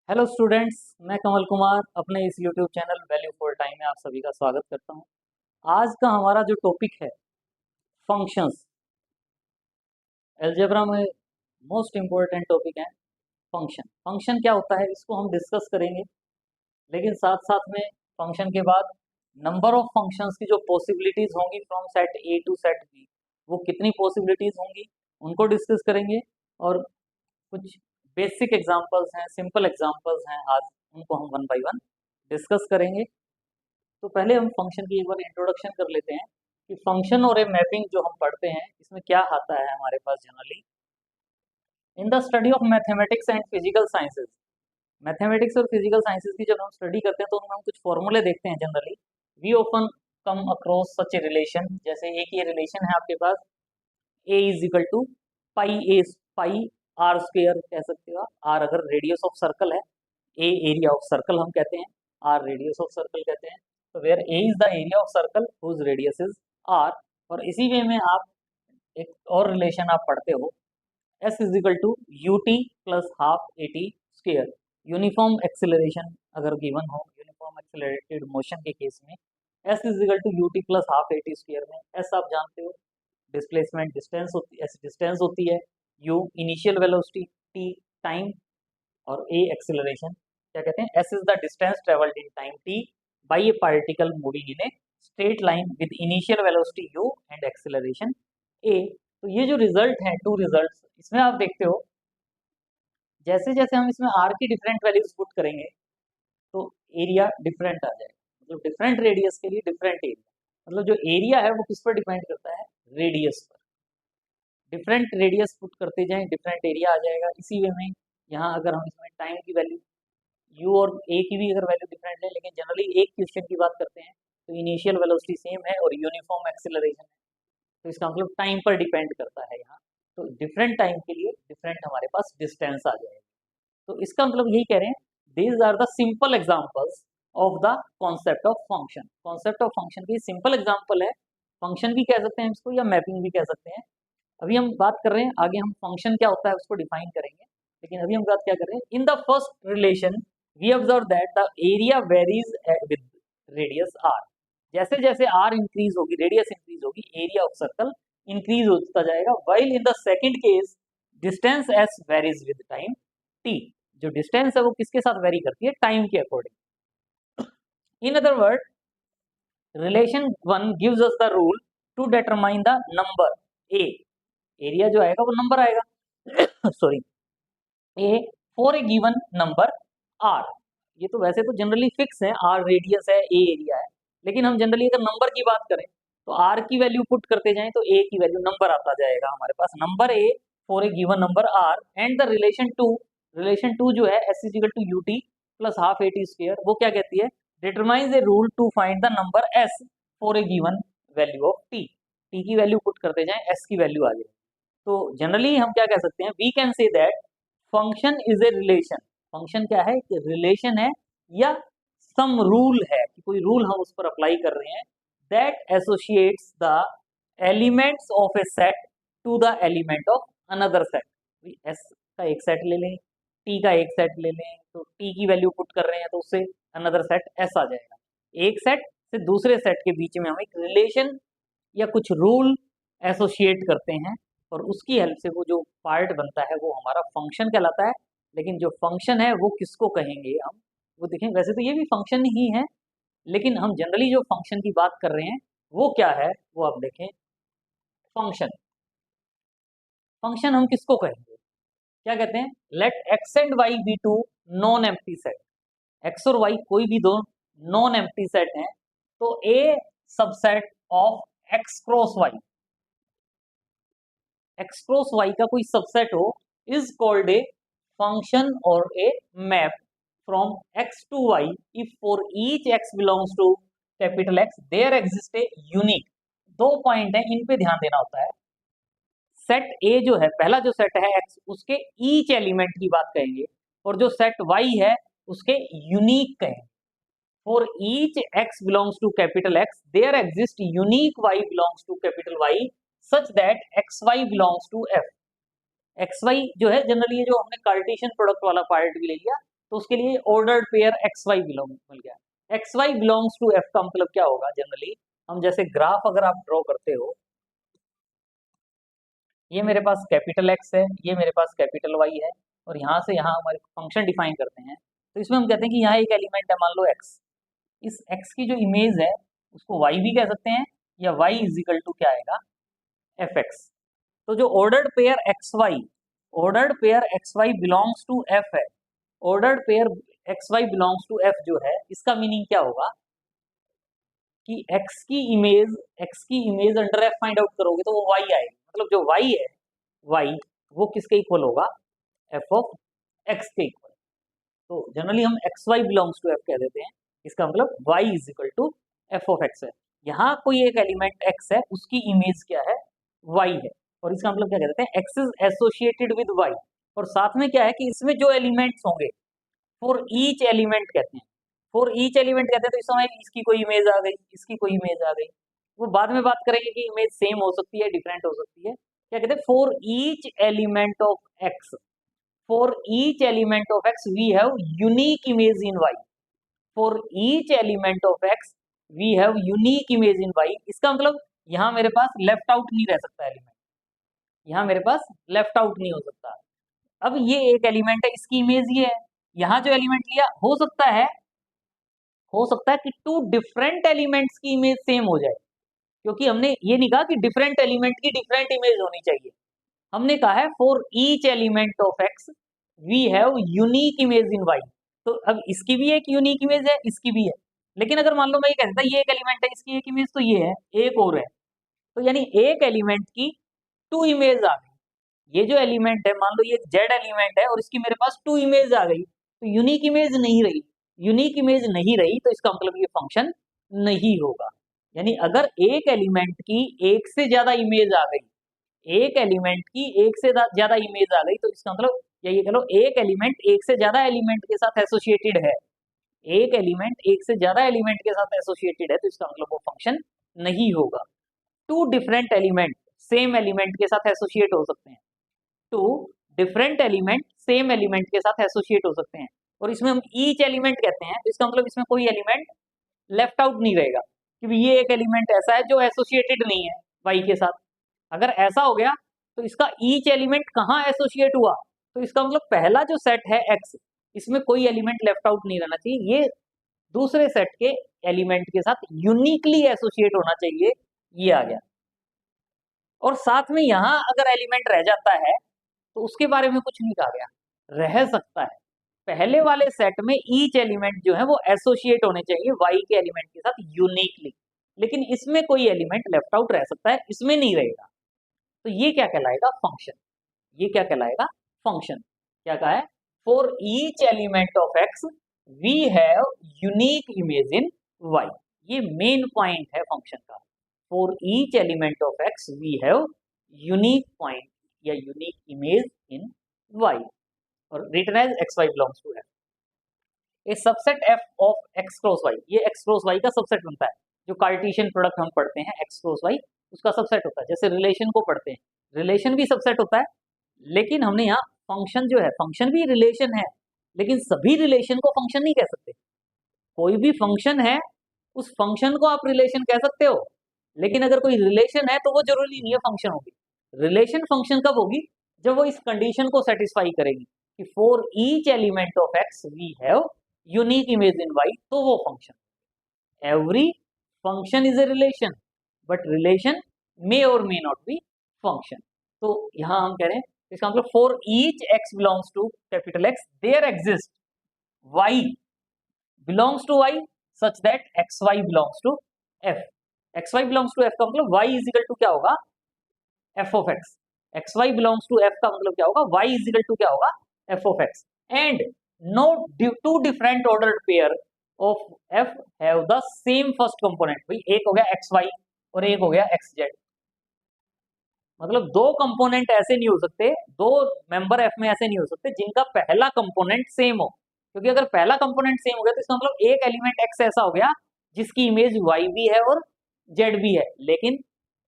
Hello students, मैं कमल कुमार अपने इस YouTube channel value for time में आप सभी का स्वागत करता हूं। आज का हमारा जो टॉपिक है फंक्शंस। अलजेब्रा में मोस्ट इम्पोर्टेंट टॉपिक है फंक्शन। फंक्शन क्या होता है इसको हम डिस्कस करेंगे, लेकिन साथ साथ में फंक्शन के बाद नंबर ऑफ फंक्शंस की जो पॉसिबिलिटीज होंगी from set A to set B, वो कितनी पॉसिबिलिटीज होंगी उनको डिस्कस करेंगे। और कुछ बेसिक एग्जांपल्स हैं, सिंपल एग्जांपल्स हैं, आज उनको हम वन बाय वन डिस्कस करेंगे। तो पहले हम फंक्शन की एक बार इंट्रोडक्शन कर लेते हैं कि फंक्शन और ए मैपिंग जो हम पढ़ते हैं इसमें क्या आता है हमारे पास generally in the study of mathematics and physical sciences. Mathematics और फिजिकल साइंसेज की जब हम स्टडी करते हैं तो उनमें हम कुछ फॉर्मूले देखते हैं generally. We often come across such a relation, जैसे एक ये रिलेशन है आपके पास A is equal to pi A pi r square कह सकते हो आप। आर अगर रेडियस ऑफ सर्कल है, ए एरिया ऑफ सर्कल हम कहते हैं, आर रेडियस ऑफ सर्कल कहते हैं। तो where A is the area of circle whose radius is R. और इसी वे में आप एक और रिलेशन आप पढ़ते हो, S is equal to U T plus half A T square. Uniform acceleration अगर गिवन हो, यूनिफॉर्म एक्सिलरेटेड मोशन के केस में S is equal to U T plus half A T square में एस आप जानते हो डिस्प्लेसमेंट डिस्टेंस होती है, डिस्टेंस होती है, u initial velocity, t time, और ए एक्सिलरेशन। क्या कहते हैं, s is the distance travelled in time t by a particle moving in a straight line with initial velocity u and acceleration a. तो ये जो result है, to result, इसमें आप देखते हो जैसे जैसे हम इसमें आर की डिफरेंट वैल्यूज पुट करेंगे तो एरिया डिफरेंट आ जाएगा। मतलब डिफरेंट रेडियस के लिए डिफरेंट एरिया, मतलब जो एरिया है वो किस पर डिपेंड करता है, रेडियस पर। डिफरेंट रेडियस पुट करते जाएं डिफरेंट एरिया आ जाएगा। इसी वे में यहाँ अगर हम इसमें टाइम की वैल्यू यू और ए की भी अगर वैल्यू डिफरेंट है, लेकिन जनरली एक क्वेश्चन की बात करते हैं तो इनिशियल वेलोसिटी सेम है और यूनिफॉर्म एक्सिलरेशन है, तो इसका मतलब टाइम पर डिपेंड करता है यहाँ। तो डिफरेंट टाइम के लिए डिफरेंट हमारे पास डिस्टेंस आ जाएगा। तो इसका मतलब यही कह रहे हैं, these are the simple examples of the concept of function. Concept of function की सिंपल एग्जांपल है, फंक्शन भी कह सकते हैं इसको या मैपिंग भी कह सकते हैं। अभी हम बात कर रहे हैं, आगे हम फंक्शन क्या होता है उसको डिफाइन करेंगे, लेकिन अभी हम बात क्या कर रहे हैं, in the first relation we observe that the area varies with radius R. जैसे जैसे आर इंक्रीज होगी, रेडियस इंक्रीज होगी, एरिया ऑफ सर्कल इंक्रीज होता जाएगा। While in the second case distance S varies with time T. जो distance है वो किसके साथ वेरी करती है, टाइम के according. In other word, relation one gives us the rule to determine the number A. Area जो आएगा वो नंबर आएगा sorry, A for a given number R. ये तो वैसे तो जनरली फिक्स है, आर रेडियस है, ए एरिया है, लेकिन हम जनरली अगर नंबर की बात करें तो आर की वैल्यू पुट करते जाएं तो ए की वैल्यू नंबर आता जाएगा हमारे पास, number a for a given number R. And the relation to जो है S is equal to U T plus half A T square, वो क्या कहती है, determines a rule to find the number S for a given value of T. T की value put करते जाएं, S की वैल्यू आ जाए। तो जनरली हम क्या कह सकते हैं, we can say that function is a relation. Function क्या है, कि रिलेशन है या सम रूल है, कि कोई रूल हम उस पर अप्लाई कर रहे हैं, that associates the elements of a set to the element of another set. S का एक सेट ले लें, टी का एक सेट ले लें, तो टी की वैल्यू पुट कर रहे हैं तो उससे अनदर सेट एस आ जाएगा। एक सेट से दूसरे सेट के बीच में हम एक रिलेशन या कुछ रूल एसोसिएट करते हैं, और उसकी हेल्प से वो जो पार्ट बनता है वो हमारा फंक्शन कहलाता है। लेकिन जो फंक्शन है वो किसको कहेंगे हम, वो देखें, वैसे तो ये भी फंक्शन ही है, लेकिन हम जनरली जो फंक्शन की बात कर रहे हैं वो क्या है, वो आप देखें। फंक्शन फंक्शन हम किसको कहेंगे, क्या कहते हैं, let X and Y be two non empty set. X और वाई कोई भी दो नॉन एम्प्टी सेट हैं, तो a subset of X cross Y, X cross Y का कोई सबसेट हो, इज कॉल्ड ए फंक्शन और a map from x to Y if for each X belongs to capital X there exist a unique. दो point है, इन पे ध्यान देना होता है। सेट ए जो है, पहला जो सेट है एक्स, उसके ईच एलिमेंट की बात कहेंगे, और जो सेट वाई है उसके यूनिक कहेंगे। For each X belongs to capital X there exist unique Y belongs to capital Y such that X Y belongs to F. X Y जो है जनरली, ये जो हमने कार्टेशियन प्रोडक्ट वाला पार्ट भी ले लिया, तो उसके लिए ordered pair X Y belong मिल गया। X Y belongs to F का मतलब क्या होगा? जनरली हम जैसे ग्राफ अगर आप ड्रॉ करते हो, ये मेरे पास कैपिटल एक्स है, ये मेरे पास कैपिटल वाई है, और यहाँ से यहाँ हमारे फंक्शन डिफाइन करते हैं। तो इसमें हम कहते हैं कि यहाँ एक एलिमेंट है, मान लो एक्स। इस एक्स की जो इमेज है उसको वाई भी कह सकते हैं, या वाई इज इक्वल टू क्या आएगा? F X. तो जो ordered pair X Y belongs to F है, ordered pair X Y belongs to F जो है, इसका मीनिंग क्या होगा कि एक्स की image under F find out करोगे तो वो वाई आएगी। मतलब जो वाई है, वाई वो किसके इक्वल होगा? एफ ऑफ एक्स के इक्वल। तो जनरली हम X Y belongs to F कह देते हैं, इसका मतलब Y is equal to F of X है। यहाँ कोई एक एलिमेंट एक्स है, उसकी इमेज क्या है? वाई है, और इसका मतलब क्या कहते हैं? X is associated with Y. और साथ में क्या है कि इसमें जो एलिमेंट्स होंगे, फॉर ईच एलिमेंट कहते हैं, फॉर ईच एलिमेंट कहते हैं। तो इस समय इसकी कोई इमेज आ गई, इसकी कोई इमेज आ गई, वो बाद में बात करेंगे कि इमेज सेम हो सकती है, डिफरेंट हो सकती है। क्या कहते हैं? For each element of x, for each element of X we have unique image in Y. For each element of X we have unique image in Y. इसका मतलब यहाँ मेरे पास लेफ्ट आउट नहीं रह सकता एलिमेंट, यहाँ मेरे पास लेफ्ट आउट नहीं हो सकता। अब ये एक एलिमेंट है, इसकी इमेज ये है, यहाँ जो एलिमेंट लिया, हो सकता है कि टू डिफरेंट एलिमेंट्स की इमेज सेम हो जाए, क्योंकि हमने ये नहीं कहा कि डिफरेंट एलिमेंट की डिफरेंट इमेज होनी चाहिए। हमने कहा है for each element of X we have unique image in Y. तो अब इसकी भी एक यूनिक इमेज है, इसकी भी है। लेकिन अगर मान लो मैं ये कहता था ये एक एलिमेंट है, इसकी एक इमेज तो ये है, एक और है, तो यानी एक एलिमेंट की टू इमेज आ गई। ये जो एलिमेंट है, मान लो ये जेड एलिमेंट है और इसकी मेरे पास टू इमेज आ गई, तो यूनिक इमेज नहीं रही। यूनिक इमेज नहीं रही तो इसका मतलब ये फंक्शन नहीं होगा। यानी अगर एक एलिमेंट की एक से ज्यादा इमेज आ गई, एक एलिमेंट की एक से ज्यादा इमेज आ गई, तो इसका मतलब ये कह लो एक एलिमेंट एक से ज्यादा एलिमेंट के साथ एसोसिएटेड है, एक एलिमेंट एक से ज्यादा एलिमेंट के साथ एसोसिएटेड है, तो इसका मतलब वो फंक्शन नहीं होगा। Two different element same element के साथ एसोसिएट हो सकते हैं, two different element same element के साथ एसोसिएट हो सकते हैं, और इसमें हम ईच एलिमेंट कहते हैं। तो इसका मतलब इसमें कोई एलिमेंट लेफ्ट आउट नहीं रहेगा, क्योंकि ये एक एलिमेंट ऐसा है जो एसोसिएटेड नहीं है वाई के साथ। अगर ऐसा हो गया तो इसका ईच एलिमेंट कहाँ एसोसिएट हुआ? तो इसका मतलब पहला जो सेट है एक्स, इसमें कोई एलिमेंट लेफ्ट आउट नहीं रहना चाहिए, ये दूसरे सेट के एलिमेंट के साथ यूनिकली एसोसिएट होना चाहिए, ये आ गया। और साथ में यहाँ अगर एलिमेंट रह जाता है तो उसके बारे में कुछ नहीं कहा गया, रह सकता है। पहले वाले सेट में ईच एलिमेंट जो है वो एसोसिएट होने चाहिए वाई के एलिमेंट के साथ यूनिकली, लेकिन इसमें कोई एलिमेंट लेफ्ट आउट रह सकता है, इसमें नहीं रहेगा। तो ये क्या कहलाएगा? फंक्शन। ये क्या कहलाएगा? फंक्शन। क्या कहा है? For each element of X we have unique image in Y. ये मेन पॉइंट है फंक्शन का। For each element of X we have unique point या यूनिक इमेज इन वाई, और written as X Y belongs to F. A subset F of X cross Y, ये X cross Y का subset बनता है। जो Cartesian product हम पढ़ते हैं एक्स क्रॉस वाई, उसका सबसेट होता है। जैसे रिलेशन को पढ़ते हैं, रिलेशन भी सबसेट होता है, लेकिन हमने यहाँ फंक्शन जो है, फंक्शन भी रिलेशन है, लेकिन सभी रिलेशन को फंक्शन नहीं कह सकते। कोई भी फंक्शन है, उस फंक्शन को आप रिलेशन कह सकते हो, लेकिन अगर कोई रिलेशन है तो वो जरूरी नहीं है फंक्शन होगी। रिलेशन फंक्शन कब होगी? जब वो इस कंडीशन को सेटिस्फाई करेगी कि for each element of X we have unique image in Y, तो वो function. Every function is a relation, but relation may और मे नॉट बी फंक्शन। तो यहां हम कह रहे हैं इसका मतलब for each X belongs to capital X there exist Y belongs to Y such that X Y belongs to F. X Y belongs to F का मतलब वाई इज इक्वल टू क्या होगा? F of X. X Y belongs to F का मतलब क्या होगा? Y is equal to क्या होगा? F of X. And no two different ordered pair of F have the same first component. भाई एक हो गया एक्स वाई और एक हो गया एक्स जेड, मतलब दो कंपोनेंट ऐसे नहीं हो सकते, दो मेंबर एफ में ऐसे नहीं हो सकते जिनका पहला कंपोनेंट सेम हो। क्योंकि अगर पहला कंपोनेंट सेम हो गया तो इसका मतलब एक एलिमेंट एक्स ऐसा हो गया जिसकी इमेज वाई भी है और जेड भी है, लेकिन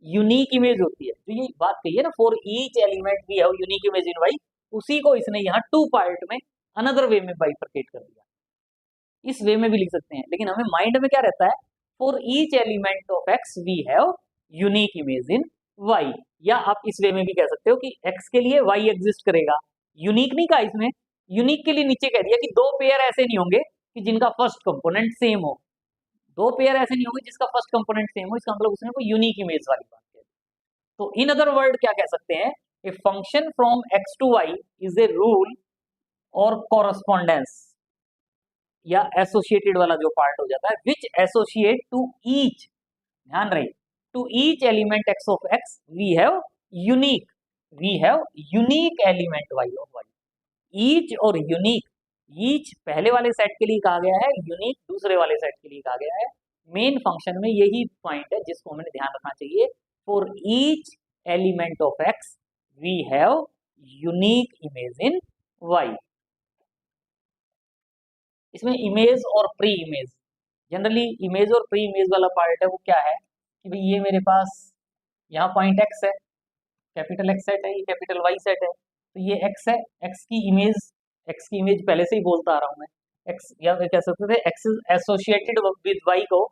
यूनिक इमेज होती है। तो ये बात कही है ना, फॉर ईच एलिमेंट भी है यूनिक इमेज इन वाई, उसी को इसने यहाँ टू पार्ट में अनदर वे में बाइफरकेट कर दिया, इस वे में भी लिख सकते हैं। लेकिन हमें माइंड में क्या रहता है, for each element of X we have unique image in Y, या आप इस वे में भी कह सकते हो कि एक्स के लिए वाई एग्जिस्ट करेगा। यूनिक नहीं कहा इसमें, यूनिक के लिए नीचे कह दिया कि दो पेयर ऐसे नहीं होंगे कि जिनका फर्स्ट कंपोनेंट सेम हो, दो पेयर ऐसे नहीं होंगे जिसका फर्स्ट कंपोनेंट सेम हो, इसका मतलब उसने कोई यूनिक इमेज वाली बात कही। तो इन अदर वर्ड क्या कह सकते हैं, a function from x to Y is a rule और कॉरस्पॉन्डेंस, या एसोसिएटेड वाला जो पार्ट हो जाता है, विच एसोसिएट टू ईच, ध्यान रहे, to each element X of X we have unique element Y of Y. Each और यूनिक, ईच पहले वाले सेट के लिए कहा गया है, यूनिक दूसरे वाले सेट के लिए कहा गया है। मेन फंक्शन में यही पॉइंट है जिसको हमें ध्यान रखना चाहिए, for each element of X we have unique image in Y. इसमें इमेज और प्री इमेज, जनरली इमेज और प्री इमेज वाला पार्ट है वो क्या है कि भाई ये मेरे पास यहाँ पॉइंट एक्स है, कैपिटल एक्स सेट है, ये कैपिटल वाई सेट है, तो ये एक्स है, एक्स की इमेज पहले से ही बोलता आ रहा हूँ मैं, एक्स, या कह सकते थे X is associated with Y को,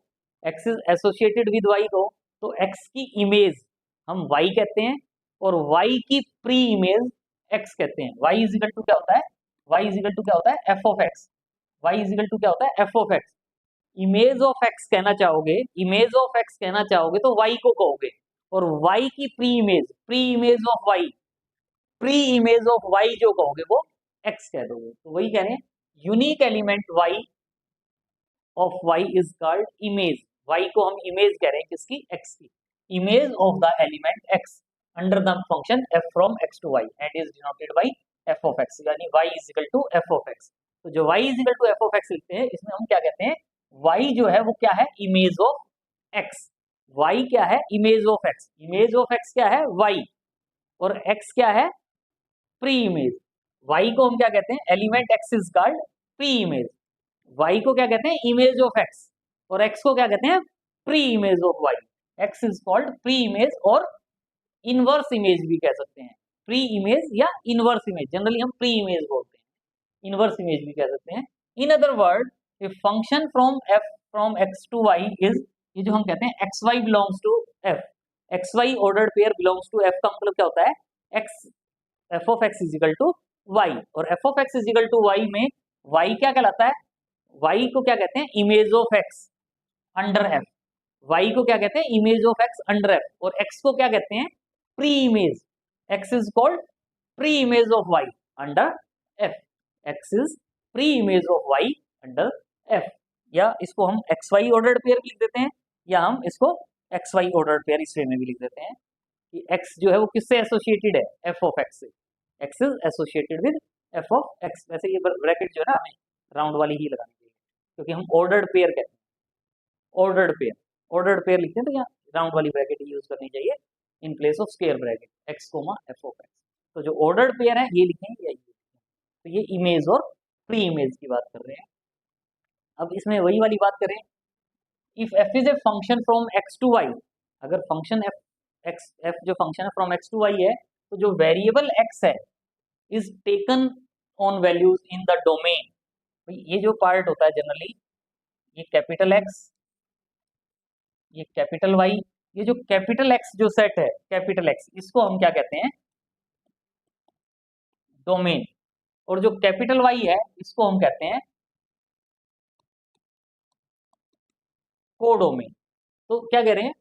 X is associated with Y को, तो एक्स की इमेज हम वाई कहते हैं और वाई की प्री इमेज एक्स कहते हैं। वाई इज इक्वल टू क्या होता है, वाई इज इक्वल टू क्या होता है, F of x, Y is equal to क्या होता है, F of X. Image of X कहना चाहोगे, इमेज ऑफ एक्स कहना चाहोगे तो वाई को कहोगे, और वाई की pre image of Y, pre image of Y जो कहोगे वो एक्स कह दोगे। तो वही कह रहे हैं, unique element Y of Y is called image, Y को हम इमेज कह रहे हैं किसकी, एक्स की, image of the element X under the function F from x to Y and is denoted by F of X, यानी Y is equal to F of x. तो जो y is equal to F of X लिखते हैं, इसमें हम क्या कहते हैं, y जो है वो क्या है, इमेज ऑफ x, y क्या है, image of x, image of x क्या है y, और x क्या है, प्री इमेज। y को हम क्या कहते हैं, element x is called preimage, y को क्या कहते हैं, इमेज ऑफ x, और x को क्या कहते हैं, pre image of y। x is called preimage और इनवर्स इमेज भी कह सकते हैं, प्री इमेज या इनवर्स इमेज, जनरली हम प्री इमेज बोलते हैं, इनवर्स इमेज भी कह सकते हैं। In other word, a function from x to Y is, ये जो हम कहते हैं X Y belongs to F, X Y ordered pair belongs to F का मतलब क्या होता है, X, F of x is equal to Y, और F of x is equal to Y में वाई क्या कहलाता है, वाई को क्या कहते हैं, image of X under F, Y को क्या कहते हैं, image of X under F, और एक्स को क्या कहते हैं, pre image, X is called pre image of y under f, x is pre image of y under f, या इसको हम एक्स वाई ऑर्डर्ड पेयर भी लिख देते हैं, या हम इसको एक्स वाई ऑर्डर्ड पेयर इस वे में भी लिख देते हैं कि एक्स जो है वो किससे एसोसिएटेड है, एफ ऑफ एक्स से, x is associated with F of x. वैसे ये ब्रैकेट जो है ना हमें राउंड वाली ही लगानी चाहिए, क्योंकि हम ऑर्डर्ड पेयर कहते हैं, ऑर्डर्ड पेयर लिखते हैं तो यहाँ राउंड वाली ब्रैकेट यूज करनी चाहिए in place of square bracket, x comma F of x. तो जो ऑर्डर्ड पेयर है ये लिखेंगे या ये, तो ये इमेज और प्री इमेज की बात कर रहे हैं। अब इसमें वही वाली बात करें, if f is a function from x to y, अगर फंक्शन एफ जो फंक्शन है फ्रॉम एक्स टू वाई है, तो जो वेरिएबल एक्स है is taken on values in the domain, ये जो पार्ट होता है जनरली, ये कैपिटल एक्स, ये कैपिटल वाई, ये जो कैपिटल एक्स जो सेट है, कैपिटल एक्स, इसको हम क्या कहते हैं, डोमेन, और जो कैपिटल वाई है इसको हम कहते हैं कोडोमेन। तो क्या कह रहे हैं,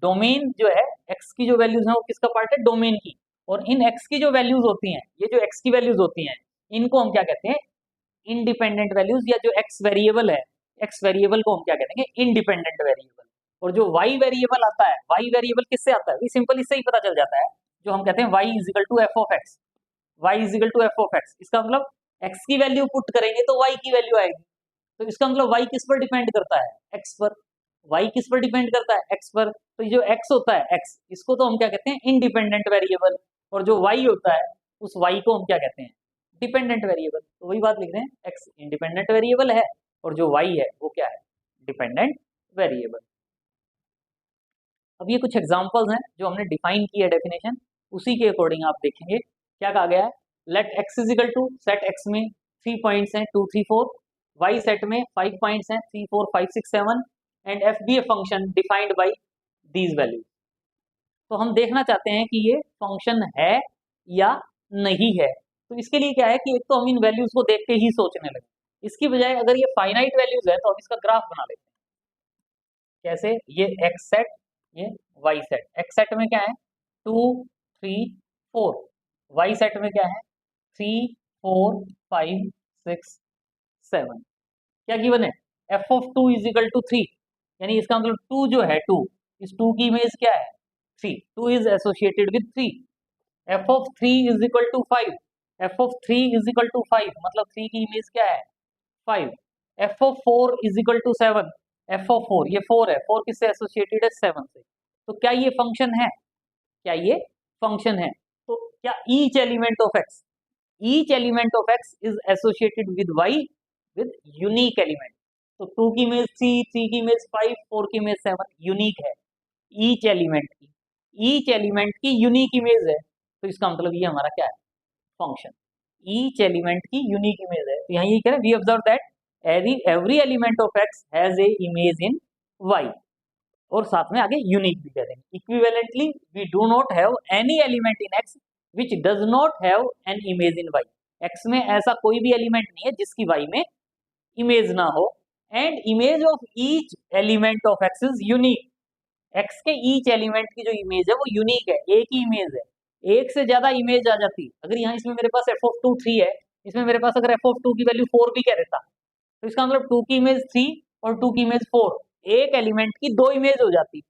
डोमेन जो है एक्स की जो वैल्यूज है वो किसका पार्ट है, डोमेन की, और इन एक्स की जो वैल्यूज होती हैं, ये जो एक्स की वैल्यूज होती हैं, इनको हम क्या कहते हैं, इंडिपेंडेंट वैल्यूज, या जो एक्स वेरिएबल है, एक्स वेरिएबल को हम क्या कहते हैं, इंडिपेंडेंट वेरिएबल। और जो वाई वेरिएबल आता है, वाई वेरिएबल किससे आता है, सिंपल इससे ही पता चल जाता है, जो हम कहते हैं y is equal to F of x, Y is equal to F of x, इसका मतलब एक्स की वैल्यू पुट करेंगे तो वाई की वैल्यू आएगी, तो इसका मतलब वाई किस पर डिपेंड करता है, एक्स पर, वाई किस पर डिपेंड करता है, एक्स पर। तो ये जो एक्स होता है, एक्स, इसको तो हम क्या कहते हैं, इंडिपेंडेंट वेरिएबल, और जो वाई होता है उस वाई को हम क्या कहते हैं, डिपेंडेंट वेरिएबल। तो वही बात लिख रहे हैं, एक्स इंडिपेंडेंट वेरिएबल है और जो वाई है वो क्या है, डिपेंडेंट वेरिएबल। अब ये कुछ एग्जांपल्स हैं जो हमने डिफाइन की है डेफिनेशन, उसी के अकॉर्डिंग आप देखेंगे क्या कहा गया है, let x is equal to, set x में 3 पॉइंट्स हैं 2 3 4, वाई सेट में 5 पॉइंट्स हैं 3 4 5 6 7 and f be a function defined by these values. तो हम देखना चाहते हैं कि ये फंक्शन है या नहीं है। तो इसके लिए क्या है कि एक तो हम इन वैल्यूज को देख के ही सोचने लगे, इसकी बजाय अगर ये फाइनाइट वैल्यूज है तो हम इसका ग्राफ बना लेते हैं। कैसे? ये एक्स सेट, ये वाई सेट। एक्स सेट में क्या है 2 3 4, वाई सेट में क्या है 3 4 5 6 7। क्या गिवन है? F of 2 is equal to 3, यानी इसका मतलब 2 जो है 2, इस 2 की इमेज क्या है 3, 2 is associated with 3। F of 3 is equal to 5, f of 3 is equal to 5 मतलब 3 की इमेज क्या है 5। F of 4 is equal to 7, f of 4 ये 4 है, 4 किससे एसोसिएटेड है 7 से। तो क्या ये फंक्शन है? क्या ये फंक्शन है? तो क्या each element of x, each element of x is associated with y with unique element. तो 2 की इमेज 3, 3 की इमेज 5, 4 की इमेज 7, यूनिक है। ईच एलिमेंट की, ईच एलिमेंट की यूनिक इमेज है, तो इसका मतलब ये हमारा क्या है फंक्शन। ईच एलिमेंट की यूनिक इमेज है, तो यहाँ ये कह रहे हैं we observe that every element of x has a image in y, और साथ में आगे यूनिक भी कह देंगे। Equivalently we do not have any element in x which does not have an image in y। x में ऐसा कोई भी एलिमेंट नहीं है जिसकी y में इमेज ना हो। And image of each element of x is unique. x के ईच एलिमेंट की जो इमेज है वो यूनिक है, एक ही इमेज है। एक से ज्यादा इमेज आ जाती, अगर यहाँ इसमें मेरे पास f of 2 3 है, इसमें मेरे पास अगर f of 2 की वैल्यू 4 भी कह देता, तो इसका मतलब 2 की इमेज 3 और 2 की इमेज 4, एक एलिमेंट की दो इमेज हो जाती,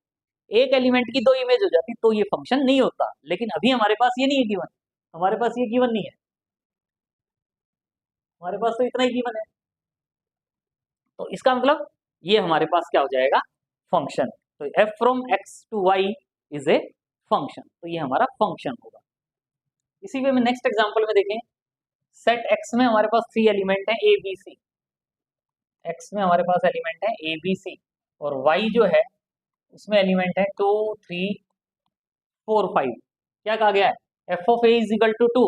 एक एलिमेंट की दो इमेज हो जाती, तो ये फंक्शन नहीं होता। लेकिन अभी हमारे पास ये नहीं है गिवन, हमारे पास ये गिवन नहीं है, हमारे पास तो इतना ही गिवन है। तो इसका मतलब ये हमारे पास क्या हो जाएगा फंक्शन। तो f from x to y is a function, तो ये हमारा फंक्शन होगा। इसी वे में नेक्स्ट एग्जांपल में देखें, सेट x में हमारे पास 3 एलिमेंट हैं a b c। x में हमारे पास एलिमेंट है a b c और y जो है उसमें एलिमेंट है 2 3 4 5। क्या कहा गया है f of a is equal to 2,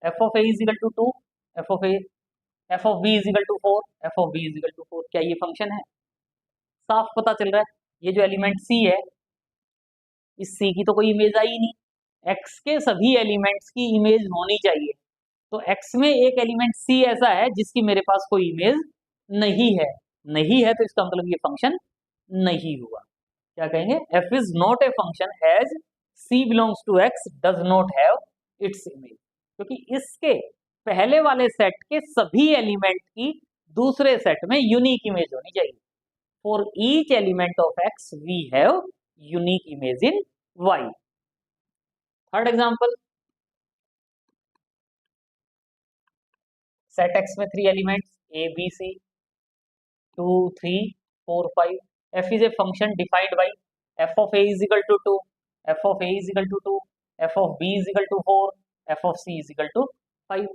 f of a is equal to 2, f of a, f of b is equal to 4, f of b is equal to 4। क्या ये फंक्शन है? साफ पता चल रहा है, ये जो एलिमेंट c है इस c की तो कोई इमेज आई ही नहीं, x के सभी एलिमेंट्स की इमेज होनी चाहिए। तो x में एक एलिमेंट c ऐसा है जिसकी मेरे पास कोई इमेज नहीं है, नहीं है तो इसका मतलब ये फंक्शन नहीं हुआ। क्या कहेंगे? f is not a function as c belongs to x does not have its image, क्योंकि इसके पहले वाले सेट के सभी एलिमेंट की दूसरे सेट में यूनिक इमेज होनी चाहिए। For each element of x we have unique image in y। Third example, set x में 3 elements a b c 2 3 4 5। f is a function defined by f of a is equal to 2, f of a is equal to 2, f of b is equal to 4, f of c is equal to 5।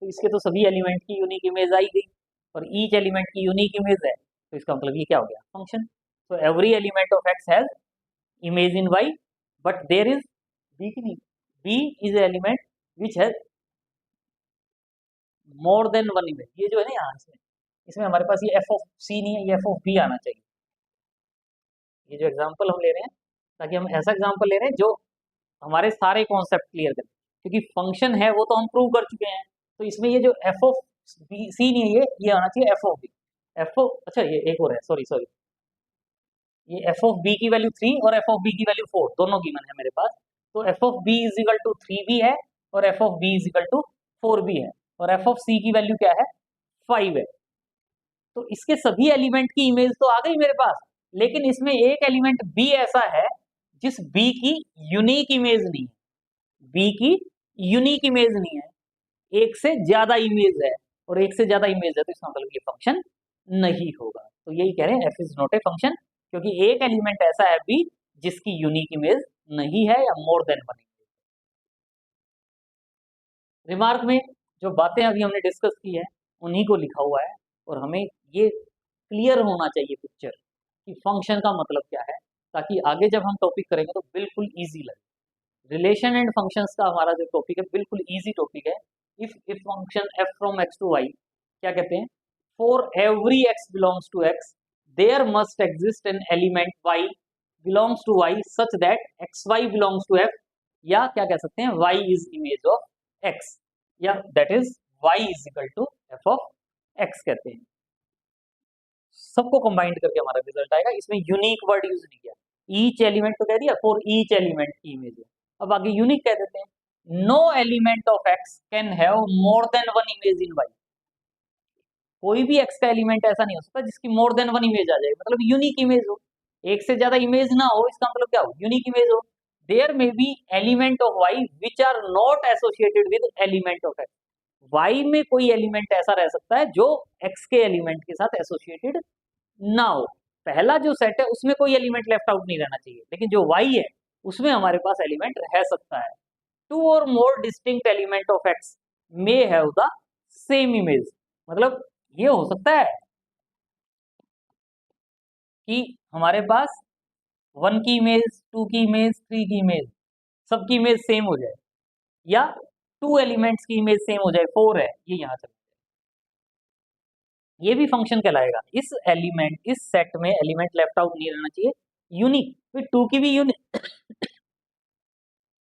तो इसके तो सभी element की unique image I गई और each element की unique image है, तो इसका मतलब ये क्या हो गया फंक्शन। तो every element of x has image in y but there is b की नहीं, b is element which has more than one image. ये जो है ना यहाँ इसमें हमारे पास ये f ऑफ c नहीं है, ये f ऑफ b आना चाहिए। ये जो एग्जांपल हम ले रहे हैं, ताकि हम ऐसा एग्जांपल ले रहे हैं जो हमारे सारे कॉन्सेप्ट क्लियर करें, क्योंकि फंक्शन है वो तो हम प्रूव कर चुके हैं। तो इसमें ये जो f ऑफ c नहीं है, ये आना चाहिए f of b। f of, अच्छा ये एक और है, सॉरी सॉरी, ये f ऑफ b की वैल्यू 3 और f ऑफ b की वैल्यू 4 दोनों गिवन है मेरे पास। तो f of b is equal to 3 भी है और f of b is equal to 4 भी है, और f ऑफ c की वैल्यू क्या है 5 है। तो इसके सभी एलिमेंट की इमेज तो आ गई मेरे पास, लेकिन इसमें एक एलिमेंट b ऐसा है जिस b की यूनिक इमेज नहीं है, b की यूनिक इमेज नहीं है, एक से ज्यादा इमेज है, और एक से ज्यादा इमेज है तो इसका मतलब ये फंक्शन नहीं होगा। तो यही कह रहे हैं f is not a function, क्योंकि एक एलिमेंट ऐसा है b जिसकी यूनिक इमेज नहीं है या मोर देन वन इमेज। रिमार्क में जो बातें अभी हमने डिस्कस की है उन्हीं को लिखा हुआ है, और हमें ये क्लियर होना चाहिए पिक्चर कि फंक्शन का मतलब क्या है, ताकि आगे जब हम टॉपिक करेंगे तो बिल्कुल इजी लगे। रिलेशन एंड फंक्शंस का हमारा जो टॉपिक है बिल्कुल इजी टॉपिक है, if function f from x to y, क्या कहते हैं, for every x belongs to x there must exist an element y belongs to y such that xy belongs to f, या क्या कह सकते हैं, y is image of x, या that is y is equal to f of x कहते हैं। सबको combined करके हमारा रिजल्ट आएगा। इसमें यूनिक वर्ड यूज नहीं किया, ईच एलिमेंट तो कह दिया, फॉर ईच एलिमेंट की इमेज है। अब आगे यूनिक कह देते हैं, no element of x can have more than one image in y. कोई भी एक्स का एलिमेंट ऐसा नहीं हो सकता जिसकी मोर देन वन इमेज आ जाए, मतलब यूनिक इमेज हो, एक से ज्यादा इमेज ना हो, इसका मतलब क्या हो, यूनिक इमेज हो। There may be element of y which are not associated with element of x. Y में कोई एलिमेंट ऐसा रह सकता है जो एक्स के एलिमेंट के साथ एसोसिएटेड ना हो। पहला जो सेट है उसमें कोई एलिमेंट लेफ्ट आउट नहीं रहना चाहिए, लेकिन जो वाई है उसमें हमारे पास एलिमेंट रह सकता है। टू और more distinct element of X may have the same image, मतलब ये हो सकता है कि हमारे पास 1 की इमेज, 2 की इमेज, 3 की इमेज, सबकी इमेज सेम हो जाए, या 2 एलिमेंट्स की इमेज सेम हो जाए, 4 है ये यहाँ चला, ये भी फंक्शन कहलाएगा। इस सेट में एलिमेंट लेफ्ट आउट नहीं रहना चाहिए, यूनिक। फिर 2 की भी यूनिक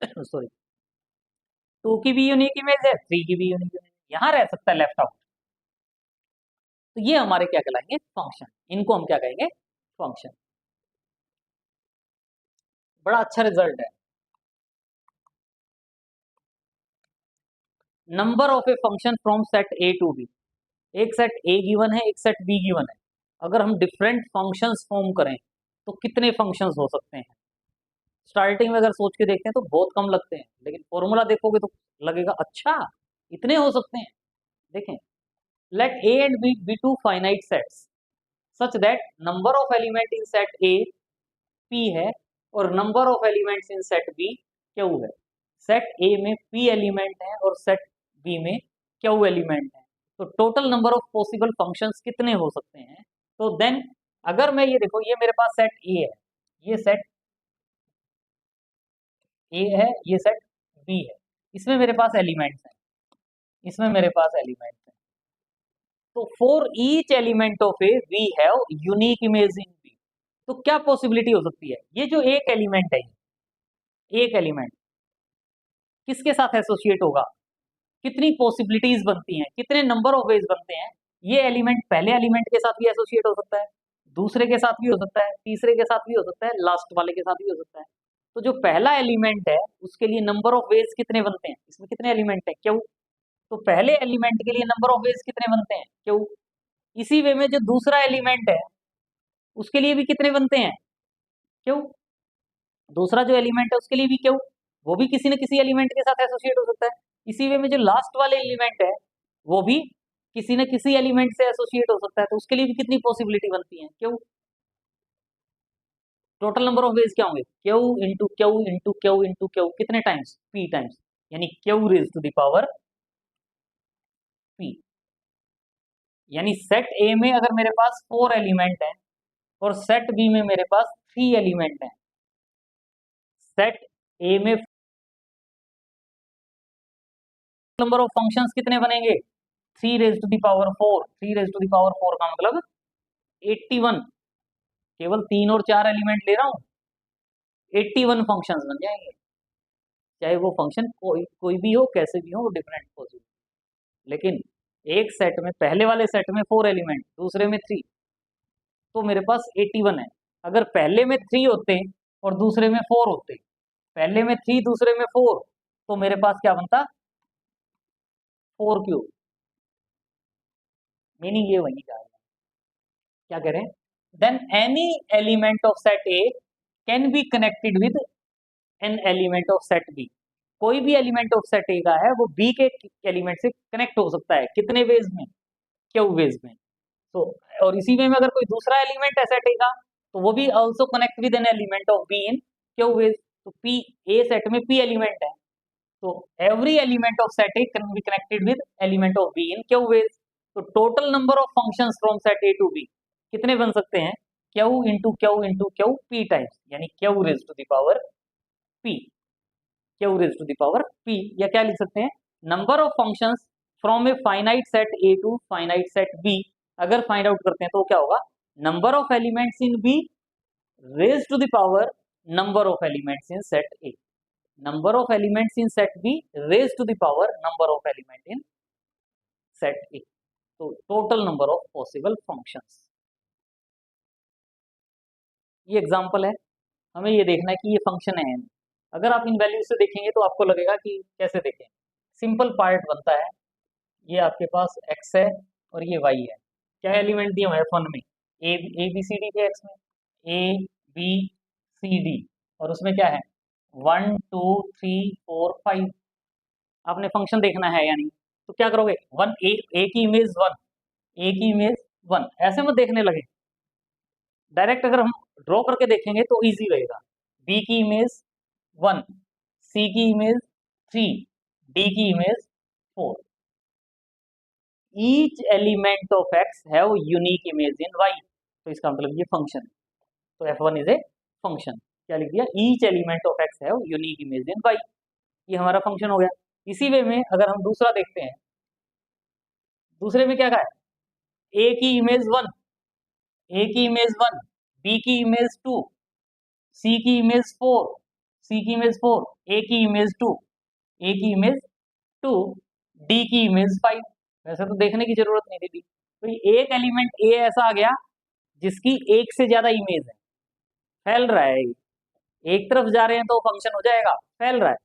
सॉरी 2 की भी यूनिक इमेज है, 3 की भी यूनिक इमेज, यहाँ रह सकता है लेफ्ट आउट। तो ये हमारे क्या कहलाएंगे, फंक्शन। इनको हम क्या कहेंगे, फंक्शन। बड़ा अच्छा रिजल्ट है। Number of a function from set A to B, एक सेट ए गिवन है, एक सेट बी गिवन है, अगर हम डिफरेंट फंक्शंस फॉर्म करें तो कितने फंक्शंस हो सकते हैं। स्टार्टिंग में अगर सोच के देखते हैं तो बहुत कम लगते हैं, लेकिन फॉर्मूला देखोगे तो लगेगा अच्छा इतने हो सकते हैं। देखें, let A and B be two finite sets such that number of element in set A P है और number of elements in set B Q है। सेट A में P एलिमेंट है और सेट B में Q एलिमेंट है, तो total number of possible functions कितने हो सकते हैं। तो देन अगर मैं ये देखो, ये मेरे पास सेट A है, ये सेट A है, ये सेट B है, इसमें मेरे पास एलिमेंट्स हैं, इसमें मेरे पास एलिमेंट्स हैं, तो for each element of A we have unique image in B. तो क्या पॉसिबिलिटी हो सकती है, ये जो एक एलिमेंट है, एक एलिमेंट किसके साथ एसोसिएट होगा, कितनी पॉसिबिलिटीज बनती हैं, कितने नंबर ऑफ वेज बनते हैं। ये एलिमेंट पहले एलिमेंट के साथ भी एसोसिएट हो सकता है, दूसरे के साथ भी हो सकता है, तीसरे के साथ भी हो सकता है, लास्ट वाले के साथ भी हो सकता है। तो जो पहला एलिमेंट है उसके लिए नंबर ऑफ वेज कितने बनते हैं, इसमें कितने एलिमेंट है, क्यों, तो पहले एलिमेंट के लिए नंबर ऑफ वेज कितने बनते हैं, क्यों। इसी वे में जो दूसरा एलिमेंट है उसके लिए भी कितने बनते हैं, क्यों। दूसरा जो एलिमेंट है उसके लिए भी क्यों, वो भी किसी न किसी एलिमेंट के साथ एसोसिएट हो सकता है। इसी वे में जो लास्ट वाले एलिमेंट है वो भी किसी न किसी एलिमेंट से एसोसिएट हो सकता है, तो उसके लिए भी कितनी पॉसिबिलिटी बनती है, क्यों। टोटल नंबर ऑफ वेज क्या होंगे, q into q into q into q, कितने टाइम्स, पी टाइम्स, यानी Q raise to the power p. यानी सेट ए में अगर मेरे पास 4 एलिमेंट है और सेट बी में मेरे पास 3 एलिमेंट है, सेट ए में नंबर ऑफ फंक्शंस कितने बनेंगे, 3 raise to the power 4, 3 raise to the power 4 का मतलब 81, केवल 3 और 4 एलिमेंट ले रहा हूं, 81 फंक्शंस बन जाएंगे। चाहे वो फंक्शन कोई भी हो, कैसे भी हो, वो डिफरेंट पॉसिबल, लेकिन एक सेट में, पहले वाले सेट में 4 एलिमेंट, दूसरे में 3, तो मेरे पास 81 है। अगर पहले में 3 होते और दूसरे में 4 होते, पहले में 3 दूसरे में 4, तो मेरे पास क्या बनता, 4 क्यूब। मीनिंग ये वही जा रहा है, क्या कह रहे हैं, then any element of set A can be connected with an element of set B. कोई भी एलिमेंट ऑफ सेट ए का है वो बी के एलिमेंट से कनेक्ट हो सकता है, कितने वेज में, क्यू वेज में। तो और इसी वे में अगर कोई दूसरा एलिमेंट है सेट ए का, तो वो भी also connect with an element of B in Q ways. तो पी, ए सेट में पी एलिमेंट है, तो every element of set A can be connected with element of B in Q ways. तो total number of functions from set A to B कितने बन सकते हैं, Q into Q P times, यानी Q raise to the power P, Q raise to the power P, या क्या लिख सकते हैं, number of functions from a finite set A to finite set B, अगर फाइंड आउट करते हैं तो क्या होगा, number of elements in B raise to the power number of elements in set A, number of elements in set B raise to the power number of element in set A, तो total number of possible functions. ये example है, हमें ये देखना है कि ये function है, अगर आप इन वैल्यूज से देखेंगे तो आपको लगेगा कि कैसे देखें, सिंपल पार्ट बनता है, ये आपके पास x है और ये y है, क्या एलिमेंट दिए हुए हैं फन में, ए बी सी डी थे x में, ए बी सी डी, और उसमें क्या है 1 2 3 4 5, आपने फंक्शन देखना है यानी, तो क्या करोगे, वन ए की इमेज 1, ए की इमेज 1, ऐसे मत देखने लगे, डायरेक्ट अगर हम ड्रॉ करके देखेंगे तो इजी रहेगा, बी की इमेज 1, सी की इमेज 3, डी की image 4, each element of x have unique image in Y, तो इसका मतलब ये फंक्शन, तो f1 इज ए फंक्शन, क्या लिख दिया, each element of x have unique image in Y, ये हमारा फंक्शन हो गया। इसी वे में अगर हम दूसरा देखते हैं, दूसरे में क्या कहा है, ए की इमेज 1, ए की इमेज 1, बी की इमेज 2, सी की इमेज 4, सी की इमेज 4, ए की इमेज 2, ए की इमेज 2, डी की इमेज 5, वैसे तो देखने की जरूरत नहीं थी, तो ये एक एलिमेंट ए ऐसा आ गया जिसकी एक से ज्यादा इमेज है, फैल रहा है, एक तरफ जा रहे हैं तो फंक्शन हो जाएगा, फैल रहा है,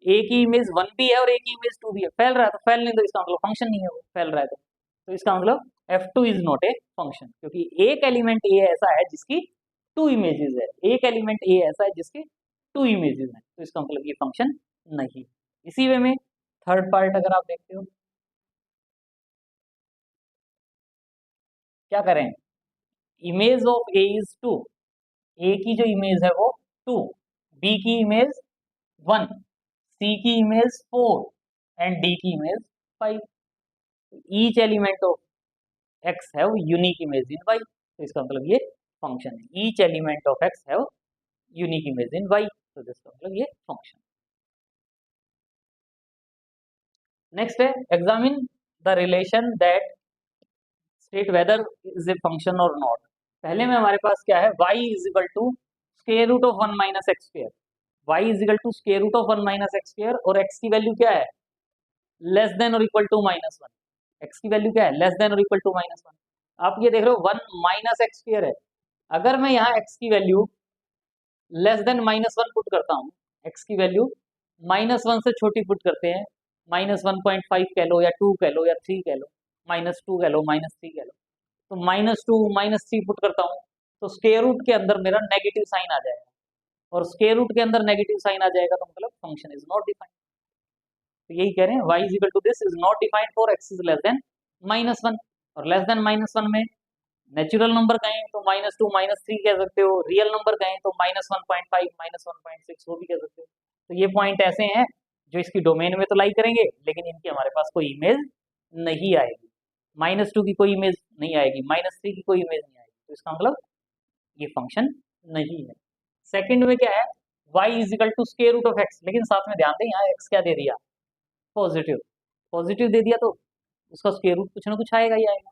ए की इमेज 1 भी है और ए की इमेज 2 भी है, फैल रहा है, तो फैल नहीं तो इसका मतलब फंक्शन नहीं है, वो फैल रहा है तो इसका मतलब f2 is not a function, क्योंकि एक एलिमेंट ए ऐसा है जिसकी 2 इमेजेस है, एक एलिमेंट ए ऐसा है जिसके 2 इमेजेस हैं, तो इसका मतलब ये फंक्शन नहीं। इसी वे में थर्ड पार्ट अगर आप देखते हो, क्या करें, इमेज ऑफ ए इज 2, ए की जो इमेज है वो 2, बी की इमेज 1, सी की इमेज 4 एंड डी की image 5, each element of x have unique image in Y, तो इसका मतलब ये फंक्शन है, each element of x have unique image in Y, तो इसका मतलब ये फंक्शन। नेक्स्ट है examine the relation that state whether is a function और नॉट। पहले में हमारे पास क्या है, y is equal to square root of 1 minus x square, y is equal to square root of 1 minus x square, और x की value क्या है, लेस देन और इक्वल टू माइनस 1, x की वैल्यू क्या है, लेस देन और equal to minus 1, आप ये देख रहे हो 1 माइनस एक्स स्क्वायर है, अगर मैं यहाँ x की value less than minus 1 put करता हूँ, x की वैल्यू माइनस 1 से छोटी पुट करते हैं, माइनस 1.5 कह लो या 2 कह लो या 3 कह लो, माइनस 2 कह लो, माइनस 3 कह लो, तो माइनस 2 माइनस 3 पुट करता हूँ, तो स्क्वायर रूट के अंदर मेरा नेगेटिव साइन आ जाएगा, और स्क्वायर रूट के अंदर नेगेटिव साइन आ जाएगा तो मतलब फंक्शन इज नॉट डिफाइंड, तो यही कह रहे हैं y is equal to this is not defined for x is less than minus 1, और लेस देन माइनस 1 में नेचुरल नंबर कहें तो माइनस 2 माइनस 3 कह सकते हो, रियल नंबर कहें तो माइनस 1.5 माइनस 1.6 वो भी कह सकते हो, तो ये पॉइंट ऐसे हैं जो इसकी डोमेन में तो लाई करेंगे लेकिन इनकी हमारे पास कोई इमेज नहीं आएगी, माइनस 2 की कोई इमेज नहीं आएगी, माइनस 3 की कोई इमेज नहीं आएगी, तो इसका मतलब ये फंक्शन नहीं है। सेकंड में क्या है, y is equal to square root of x, लेकिन साथ में ध्यान दें यहाँ x क्या दे दिया, पॉजिटिव, पॉजिटिव दे दिया तो उसका स्क्वायर रूट कुछ ना कुछ आएगा ही आएगा,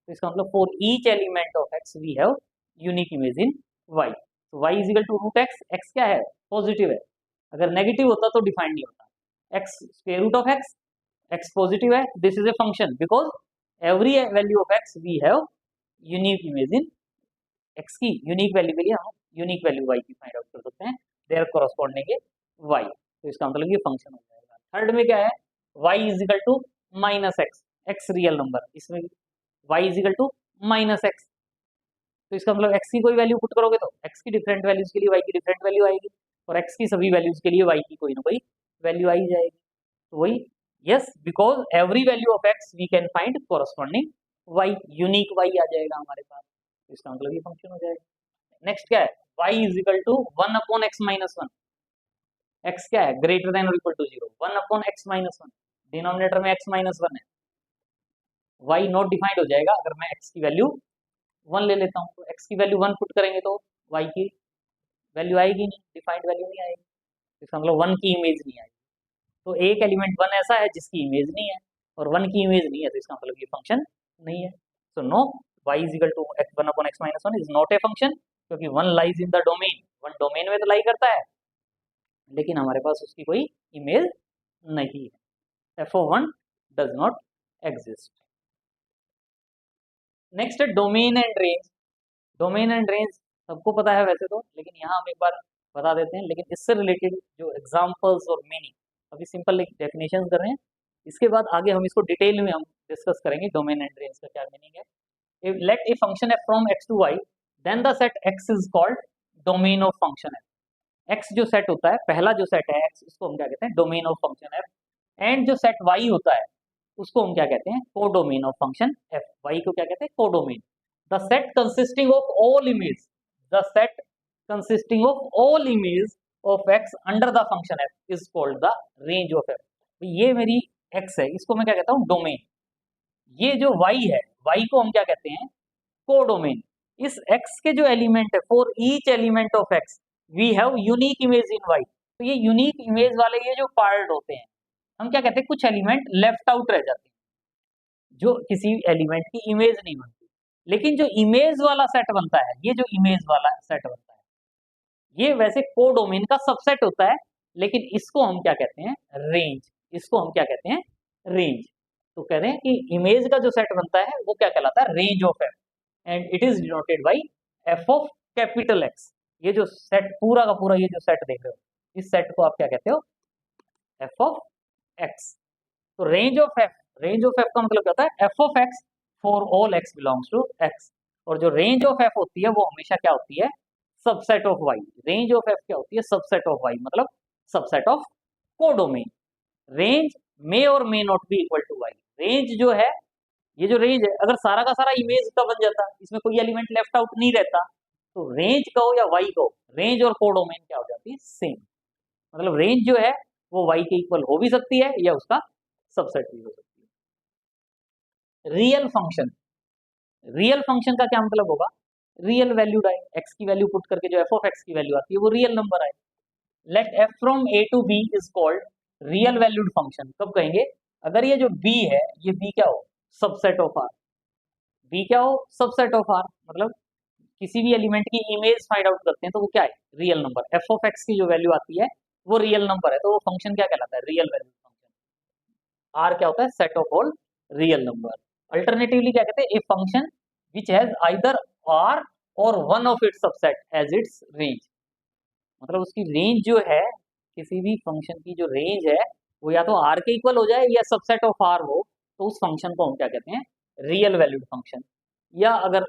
तो इसका मतलब for each element of x we have unique image in y, तो y is equal to root x, x क्या है, पॉजिटिव है, अगर नेगेटिव होता तो डिफाइंड नहीं होता, x square root of x, x positive है, this is a function because every value of x we have unique image in x की यूनिक वैल्यू के लिए हम यूनिक वैल्यू y की फाइंड आउट कर सकते हैं, देयर कॉरस्पॉन्डिंग है y, तो इसका मतलब ये फंक्शन हो जाएगा। थर्ड में क्या है, y is equal to minus x, x real number, इसमें y is equal to minus x, तो इसका मतलब x की कोई वैल्यू पुट करोगे तो x की डिफरेंट वैल्यूज के लिए y की डिफरेंट वैल्यू आएगी, और x की सभी वैल्यूज के लिए y की कोई ना कोई वैल्यू आई जाएगी, तो वही yes because every value of x we can find corresponding y, यूनिक y आ जाएगा हमारे पास, तो इसका मतलब ये फंक्शन हो जाएगा। नेक्स्ट क्या है, y is equal to 1 upon x minus 1, x क्या है ग्रेटर देन और equal to 0, 1 upon x minus 1, denominator में x माइनस 1 है, y नॉट डिफाइंड हो जाएगा अगर मैं x की वैल्यू 1 ले लेता हूँ, तो x की वैल्यू 1 पुट करेंगे तो y की वैल्यू आएगी नहीं, डिफाइंड वैल्यू नहीं आएगी, इसका मतलब 1 की इमेज नहीं आएगी, तो एक एलिमेंट 1 ऐसा है जिसकी इमेज नहीं है और 1 की इमेज नहीं है, तो इसका मतलब ये फंक्शन नहीं है। So no, y is equal to x 1 upon x minus 1 is not a function, क्योंकि 1 lies in the domain, 1 domain में तो लाई करता है, लेकिन हमारे पास उसकी कोई इमेज नहीं है। f(1) does not exist. Next है domain and range. Domain and range सबको पता है वैसे तो, लेकिन यहाँ हम एक बार बता देते हैं। लेकिन इससे रिलेटेड जो एग्जांपल्स और मीनिंग, अभी सिंपल एक डेफिनेशन कर रहे हैं, इसके बाद आगे हम इसको डिटेल में हम डिस्कस करेंगे डोमेन एंड रेंज का क्या मीनिंग है। Let a function f from x to y, then the set x is called domain of function f। x जो सेट होता है, पहला जो सेट है x, उसको हम क्या कहते हैं, domain of function f। And जो सेट y होता है उसको हम क्या कहते हैं, codomain of function f। y को क्या कहते हैं, codomain. The set consisting of all image, the set consisting of all image of x under the function f is called the range of f। ये मेरी x है, इसको मैं क्या कहता हूँ, डोमेन। ये जो y है, y को हम क्या कहते हैं, कोडोमेन। इस x के जो एलिमेंट है, for each element of x we have unique image in y। तो ये यूनिक इमेज वाले ये जो पार्ट होते हैं, हम क्या कहते हैं, कुछ एलिमेंट लेफ्ट आउट रह जाते हैं, जो किसी एलिमेंट की इमेज नहीं बनती। लेकिन जो इमेज वाला सेट बनता है, ये जो इमेज वाला सेट बनता है, ये वैसे कोडोमेन का सबसेट होता है, लेकिन इसको हम क्या कहते हैं, रेंज। इसको हम क्या कहते हैं, रेंज। तो कह रहे हैं कि इमेज का जो सेट बनता है वो क्या कहलाता है, range of F, and it is denoted by F of capital X. ये जो सेट पूरा का पूरा, ये जो सेट देख रहे हो, इस सेट को आप क्या कहते हो, एफ ऑफ एक्स। तो range of f, range of f का मतलब क्या होता है, F of x for all x belongs to x. और जो रेंज ऑफ एफ होती है वो हमेशा क्या होती है, subset of y. Range of f क्या होती है, सबसेट ऑफ वाई, मतलब subset of codomain. Range may और may not be equal to y. Range जो है, ये जो रेंज है, अगर सारा का सारा इमेज का बन जाता, इसमें कोई एलिमेंट लेफ्ट आउट नहीं रहता, तो रेंज कहो या वाई कहो, रेंज और कोडोमेन क्या हो जाती है, सेम। मतलब रेंज जो है वो वाई के इक्वल हो भी सकती है या उसका सबसेट भी हो सकती है। रियल फंक्शन, रियल फंक्शन का क्या मतलब होगा, रियल वैल्यूड आए, एक्स की वैल्यू पुट करके जो एफ ऑफ एक्स की वैल्यू आती है वो रियल नंबर आए। Let f from A to B is called real valued function. कब कहेंगे, अगर ये जो बी है, ये बी क्या हो, सबसेट ऑफ आर। बी क्या हो, सबसेट ऑफ आर, मतलब किसी भी एलिमेंट की इमेज फाइंड आउट करते हैं तो वो क्या है, real number. F of x की जो वैल्यू आती है वो रियल नंबर है, तो वो फंक्शन क्या कहलाता है, रियल वैल्यूड फंक्शन। आर क्या होता है, set of all real number. Alternatively क्या कहते हैं, a function which has either R और one of its subset as its range. मतलब उसकी रेंज जो है, किसी भी फंक्शन की जो रेंज है वो या तो आर के इक्वल हो जाए या सबसेट ऑफ आर हो, तो उस फंक्शन को हम क्या कहते हैं, रियल वैल्यूड फंक्शन। या अगर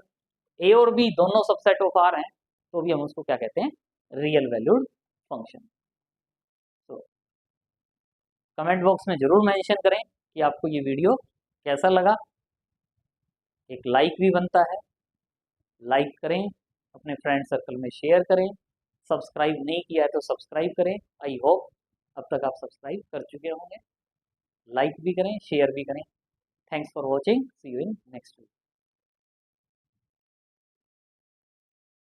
ए और बी दोनों सबसेट ऑफ आर हैं तो भी हम उसको क्या कहते हैं, रियल वैल्यूड फंक्शन। तो कमेंट बॉक्स में जरूर मेंशन करें कि आपको ये वीडियो कैसा लगा। एक लाइक भी बनता है, लाइक करें, अपने फ्रेंड सर्कल में शेयर करें। सब्सक्राइब नहीं किया है तो सब्सक्राइब करें। आई होप अब तक आप सब्सक्राइब कर चुके होंगे। लाइक भी करें, शेयर भी करें। Thanks for watching, see you in next video.